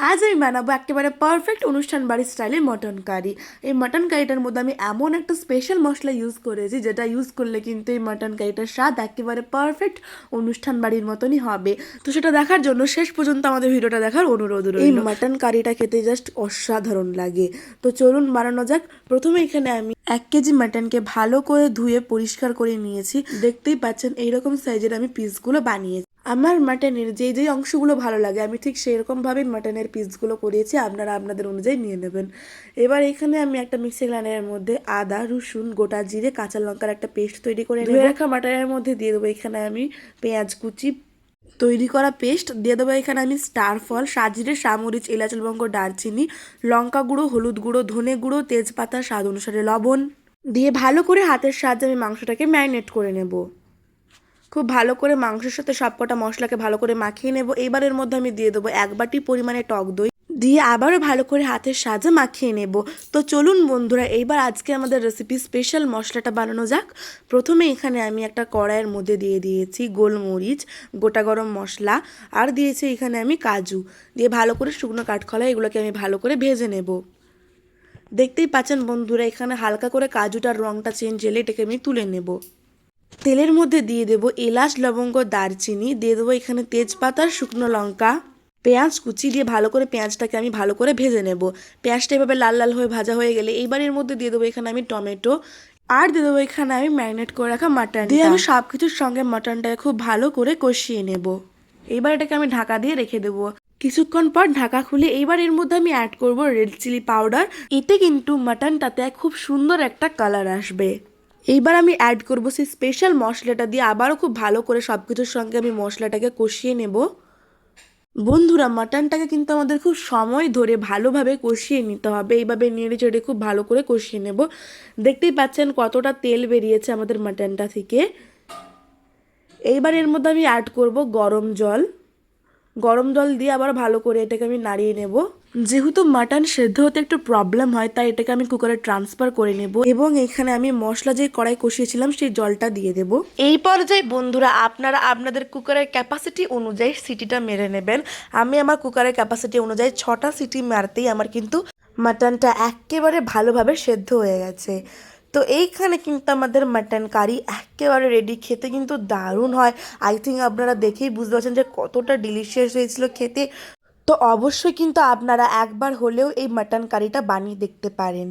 আজ আমি বানাবো একেবারে পারফেক্ট অনুষ্ঠান বাড়ির স্টাইলে মটন কারি। এই মটন কারিটার মধ্যে আমি এমন একটা স্পেশাল মশলা ইউজ করেছি যেটা ইউজ করলে কিন্তু এই মটন কারিটার স্বাদ একেবারে পারফেক্ট অনুষ্ঠান বাড়ির মতনই হবে। তো সেটা দেখার জন্য শেষ পর্যন্ত আমাদের ভিডিওটা দেখার অনুরোধ রইল। এই মটন কারিটা খেতে জাস্ট অসাধারণ লাগে। তো চলুন বানানো যাক। প্রথমে এখানে আমি 1 কেজি মাটনকে ভালো করে ধুয়ে পরিষ্কার করে নিয়েছি। দেখতেই পাচ্ছেন এইরকম সাইজের আমি পিসগুলো বানিয়েছি। আমার মাটনের যেই অংশগুলো ভালো লাগে আমি ঠিক সেরকমভাবে মাটনের পিসগুলো করিয়েছি, আপনারা আপনাদের অনুযায়ী নিয়ে নেবেন। এবার এখানে আমি একটা মিক্সি গ্রাইন্ডারের মধ্যে আদা, রসুন, গোটা জিরে, কাঁচা লঙ্কার একটা পেস্ট তৈরি করে ধুয়ে রাখা মাটনের মধ্যে দিয়ে দেবো এখানে আমি পেঁয়াজ কুচি, তৈরি করা পেস্ট দিয়ে দেবো এখানে আমি স্টার ফল, সাজিরে, সামরিচ, এলাচ, লবঙ্গ, দারচিনি, লঙ্কা গুঁড়ো, হলুদ গুঁড়ো, ধনে গুঁড়ো, তেজপাতা, স্বাদ অনুসারে লবণ দিয়ে ভালো করে হাতের সাহায্যে আমি মাংসটাকে ম্যারিনেট করে নেব। খুব ভালো করে মাংসের সাথে সবকটা মশলাকে ভালো করে মাখিয়ে নেব। এবারের মধ্যে আমি দিয়ে দেবো 1 বাটি পরিমাণে টক দই, দিয়ে আবারও ভালো করে হাতের সাহায্যে মাখিয়ে নেব। তো চলুন বন্ধুরা, এইবার আজকে আমাদের রেসিপি স্পেশাল মশলাটা বানানো যাক। প্রথমে এখানে আমি একটা কড়াইয়ের মধ্যে দিয়ে দিয়েছি গোলমরিচ, গোটা গরম মশলা, আর দিয়েছি এখানে আমি কাজু, দিয়ে ভালো করে শুকনো কাঠখোলা এগুলোকে আমি ভালো করে ভেজে নেব। দেখতেই পাচ্ছেন বন্ধুরা, এখানে হালকা করে কাজুটার রঙটা চেঞ্জ হলে এটাকে আমি তুলে নেব। তেলের মধ্যে দিয়ে দেবো এলাচ, লবঙ্গ, দারচিনি, দিয়ে দেবো এখানে তেজপাতা, শুকনো লঙ্কা, পেঁয়াজ কুচি, দিয়ে ভালো করে পেঁয়াজটাকে আমি ভালো করে ভেজে নেব। পেঁয়াজটা এভাবে লাল লাল হয়ে ভাজা হয়ে গেলে এইবার এর মধ্যে দিয়ে দেবো এখানে আমি টমেটো, আর দিয়ে দেবো এখানে আমি ম্যারিনেট করে রাখা মাটন, দিয়ে আমি সব কিছুর সঙ্গে মাটনটাকে খুব ভালো করে কষিয়ে নেব। এইবার এটাকে আমি ঢাকা দিয়ে রেখে দেবো। কিছুক্ষণ পর ঢাকা খুলে এইবার এর মধ্যে আমি অ্যাড করব রেড চিলি পাউডার। এতে কিন্তু মাটনটাতে খুব সুন্দর একটা কালার আসবে। এইবার আমি অ্যাড করবো সেই স্পেশাল মশলাটা, দিয়ে আবারও খুব ভালো করে সব কিছুর সঙ্গে আমি মশলাটাকে কষিয়ে নেব। বন্ধুরা, মাটনটাকে কিন্তু আমাদের খুব সময় ধরে ভালোভাবে কষিয়ে নিতে হবে। এইভাবে নেড়ে চেড়ে খুব ভালো করে কষিয়ে নেব। দেখতেই পাচ্ছেন কতটা তেল বেরিয়েছে আমাদের মাটনটা থেকে। এইবার এর মধ্যে আমি অ্যাড করব গরম জল। গরম জল দিয়ে আবার ভালো করে এটাকে আমি নাড়িয়ে নেব। যেহেতু মাটন সেদ্ধ হতে একটু প্রবলেম হয়, তাই এটাকে আমি কুকারে ট্রান্সফার করে নেব এবং এখানে আমি মশলা যে কড়াই কষিয়েছিলাম সেই জলটা দিয়ে দেব। এই পর্যায়ে বন্ধুরা আপনারা আপনাদের কুকারের ক্যাপাসিটি অনুযায়ী সিটিটা মেরে নেবেন। আমি আমার কুকারের ক্যাপাসিটি অনুযায়ী 6টা সিটি মারতেই আমার কিন্তু মাটনটা একেবারে ভালোভাবে সেদ্ধ হয়ে গেছে। তো এইখানে কিন্তু আমাদের মাটন কারি একেবারে রেডি। খেতে কিন্তু দারুণ হয়। আই থিঙ্ক আপনারা দেখেই বুঝতে পারছেন যে কতটা ডিলিশিয়াস হয়েছিল খেতে। তো অবশ্যই কিন্তু আপনারা একবার হলেও এই মাটন কারিটা বানিয়ে দেখতে পারেন।